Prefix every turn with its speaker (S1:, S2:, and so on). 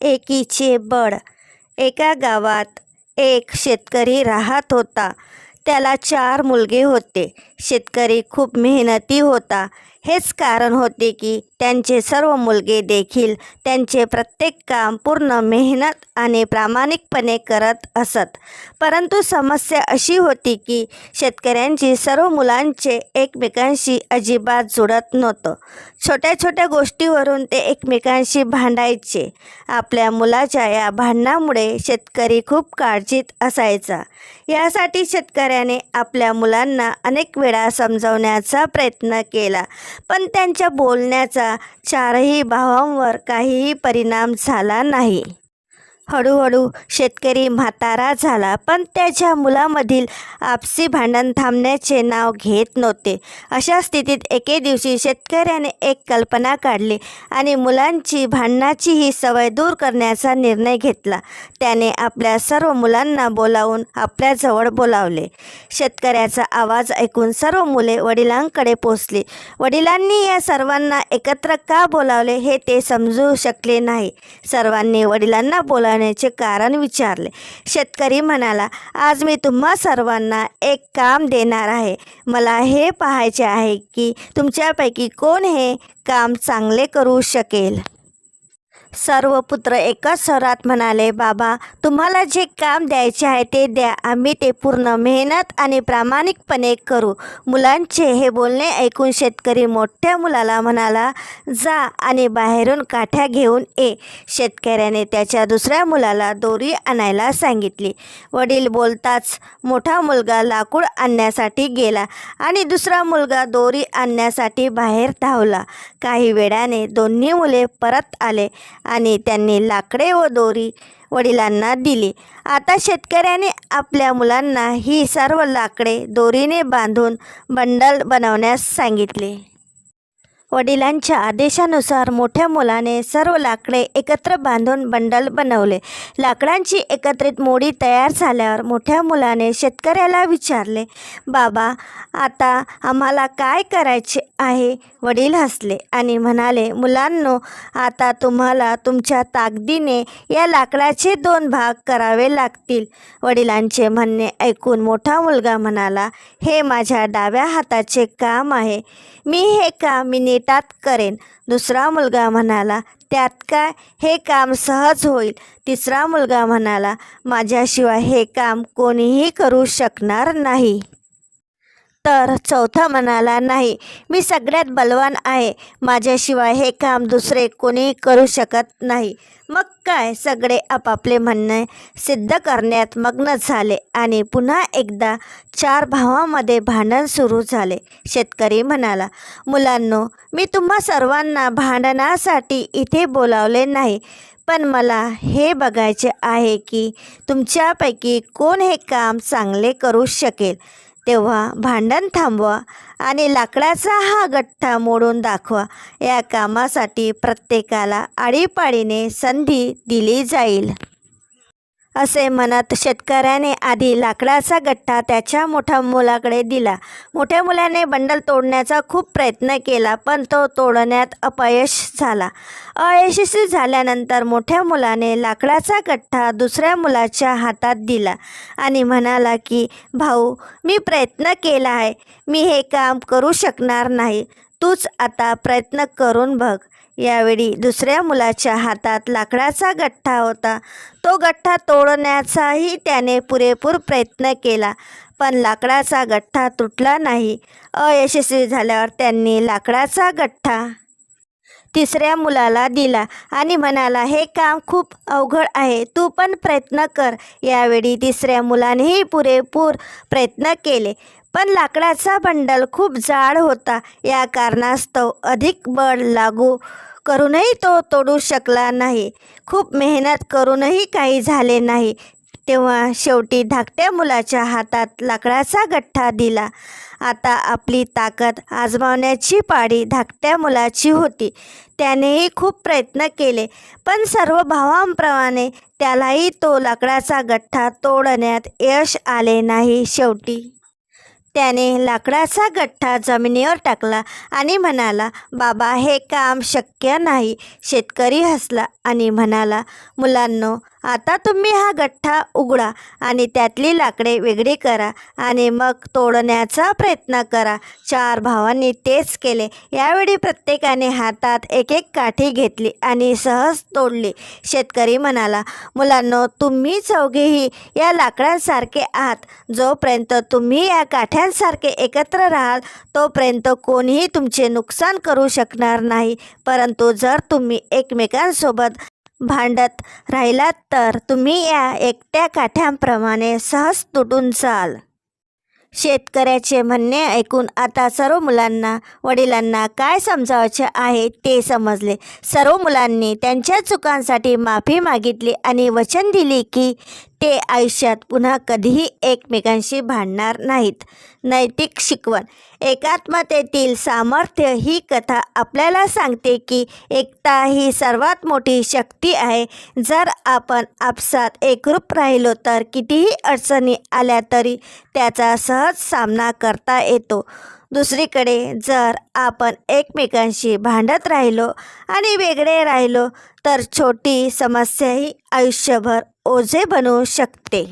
S1: एकीचे बळ. एका गावात एक शेतकरी राहत होता. त्याला 4 मुलगे होते. शेतकरी खूप मेहनती होता. हेच कारण होते की त्यांचे सर्व मुलगे देखील त्यांचे प्रत्येक काम पूर्ण मेहनत आणि प्रामाणिकपणे करत असत. परंतु समस्या अशी होती की शेतकऱ्यांची सर्व मुलांचे एकमेकांशी अजिबात जुळत नव्हतं. छोट्या छोट्या गोष्टीवरून ते एकमेकांशी भांडायचे. आपल्या मुलाच्या या भांडणामुळे शेतकरी खूप काळजीत असायचा. यासाठी शेतकऱ्याने आपल्या मुलांना अनेक वेळा समजावण्याचा प्रयत्न केला, पण त्यांच्या बोलण्याचा 4ही भावांवर काहीही परिणाम झाला नाही. हळूहळू शेतकरी म्हातारा झाला, पण त्याच्या मुलामधील आपसी भांडण थांबण्याचे नाव घेत नव्हते. अशा स्थितीत एके दिवशी शेतकऱ्याने एक कल्पना काढली आणि मुलांची भांडणाची ही सवय दूर करण्याचा निर्णय घेतला. त्याने आपल्या सर्व मुलांना बोलावून आपल्याजवळ बोलावले. शेतकऱ्याचा आवाज ऐकून सर्व मुले वडिलांकडे पोचली. वडिलांनी या सर्वांना एकत्र का बोलावले हे ते समजू शकले नाही. सर्वांनी वडिलांना बोलावण्याचे कारण विचारले. शेतकरी म्हणाला, आज मी तुम्हा सर्वांना एक काम देणार आहे. मला हे पाहायचे आहे की तुमच्यापैकी कोण हे काम चांगले करू शकेल. सर्व पुत्र एकाच स्वरात म्हणाले, बाबा, तुम्हाला जे काम द्यायचे आहे ते द्या. आम्ही ते पूर्ण मेहनत आणि प्रामाणिकपणे करू. मुलांचे हे बोलणे ऐकून शेतकरी मोठ्या मुलाला म्हणाला, जा आणि बाहेरून काठ्या घेऊन ये. शेतकऱ्याने त्याच्या दुसऱ्या मुलाला दोरी आणायला सांगितली. वडील बोलताच मोठा मुलगा लाकूड आणण्यासाठी गेला आणि दुसरा मुलगा दोरी आणण्यासाठी बाहेर धावला. काही वेळाने दोन्ही मुले परत आले आणि त्यांनी लाकडे व दोरी वडिलांना दिली. आता शेतकऱ्याने आपल्या मुलांना ही सर्व लाकडे दोरीने बांधून बंडल बनवण्यास सांगितले. वडिलांच्या आदेशानुसार मोठ्या मुलाने सर्व लाकडे एकत्र बांधून बंडल बनवले. लाकडांची एकत्रित मोडी तयार झाल्यावर मोठ्या मुलाने शेतकऱ्याला विचारले, बाबा, आता आम्हाला काय करायचे आहे. वडील हसले आणि म्हणाले, मुलांनो, आता तुम्हाला तुमच्या ताकदीने या लाकडाचे 2 भाग करावे लागतील. वडिलांचे म्हणणे ऐकून मोठा मुलगा म्हणाला, हे माझ्या डाव्या हाताचे काम आहे. मी हे काम नीटात करेन. दुसरा मुलगा म्हणाला, त्यात काय, हे काम सहज होईल. तिसरा मुलगा म्हणाला, माझ्याशिवाय हे काम कोणीही करू शकणार नाही. तर चौथा म्हणाला, नाही, मी सगळ्यात बलवान आहे. माझ्याशिवाय हे काम दुसरे कोणी करू शकत नाही. मग काय, सगळे आपापले म्हणणे सिद्ध करण्यात मग्न झाले आणि पुन्हा एकदा 4 भावांमध्ये भांडण सुरू झाले. शेतकरी म्हणाला, मुलांनो, मी तुम्हा सर्वांना भांडणासाठी इथे बोलावले नाही, पण मला हे बघायचे आहे की तुमच्यापैकी कोण हे काम चांगले करू शकेल. तेव्हा भांडण थांबवा आणि लाकडाचा हा गठ्ठा मोडून दाखवा. या कामासाठी प्रत्येकाला आळीपाळीने संधी दिली जाईल. असे म्हणत शेतकऱ्याने आधी लाकडाचा गठ्ठा त्याच्या मोठ्या मुलाकडे दिला. मोठ्या मुलाने बंडल तोडण्याचा खूप प्रयत्न केला, पण तो तोडण्यात अपयश झाला. अयशस्वी झाल्यानंतर मोठ्या मुलाने लाकडाचा गठ्ठा दुसऱ्या मुलाच्या हातात दिला आणि म्हणाला की, भाऊ, मी प्रयत्न केला आहे. मी हे काम करू शकणार नाही. तूच आता प्रयत्न करून बघ. यावेळी दुसऱ्या मुलाच्या हातात लाकडाचा गठ्ठा होता. तो गठ्ठा तोडण्याचाही त्याने पुरेपूर प्रयत्न केला, पण लाकडाचा गठ्ठा तुटला नाही. अयशस्वी झाल्यावर त्यांनी लाकडाचा गठ्ठा तिसऱ्या मुलाला दिला आणि म्हणाला, हे काम खूप अवघड आहे. तू पण प्रयत्न कर. यावेळी तिसऱ्या मुलानेही पुरेपूर प्रयत्न केले, पण लाकडाचा बंडल खूप जाड होता. या कारणास्तव अधिक बळ लागू करूनही तो तोडू शकला नाही. खूप मेहनत करूनही काही झाले नाही. तेव्हा शेवटी धाकट्या मुलाच्या हातात लाकडाचा गठ्ठा दिला. आता आपली ताकद आजमावण्याची पाळी धाकट्या मुलाची होती. त्यानेही खूप प्रयत्न केले, पण सर्व भावांप्रमाणे त्यालाही तो लाकडाचा गठ्ठा तोडण्यात यश आले नाही. शेवटी त्याने लाकडाचा गठ्ठा जमिनीवर टाकला आणि म्हणाला, बाबा हे काम शक्य नाही. शेतकरी हसला आणि म्हणाला, मुलांनो, आता तुम्ही हा गठ्ठा उघडा आणि त्यातली लाकडे वेगळी करा आणि मग तोडण्याचा प्रयत्न करा. 4 भावांनी तेच केले. यावेळी प्रत्येकाने हातात एक एक काठी घेतली आणि सहज तोडली. शेतकरी म्हणाला, मुलांनो, तुम्ही चौघेही या लाकडांसारखे आहात. जोपर्यंत तुम्ही या काठ्यांसारखे एकत्र राहाल तोपर्यंत कोणीही तुमचे नुकसान करू शकणार नाही. परंतु जर तुम्ही एकमेकांसोबत भांडत राहिलात तर तुम्ही या एकट्या काठ्यांप्रमाणे सहज तुटून जाल. शेतकऱ्याचे म्हणणे ऐकून आता सर्व मुलांना वडिलांना काय समजावायचे आहे ते समजले. सर्व मुलांनी त्यांच्या चुकांसाठी माफी मागितली आणि वचन दिले की ते आयुष्यात पुन्हा कधीही एकमेकांशी भांडणार नाहीत. नैतिक शिकवण. एकात्मतेतील सामर्थ्य. ही कथा आपल्याला सांगते की एकता ही सर्वात मोठी शक्ती आहे. जर आपण आपसात एकरूप राहिलो तर कितीही अडचणी आल्या तरी त्याचा सहज सामना करता येतो. दुसरीकडे जर आपण एकमेकांशी भांडत राहिलो आणि वेगळे राहिलो तर छोटी समस्याही आयुष्यभर ओझे बनू शकते.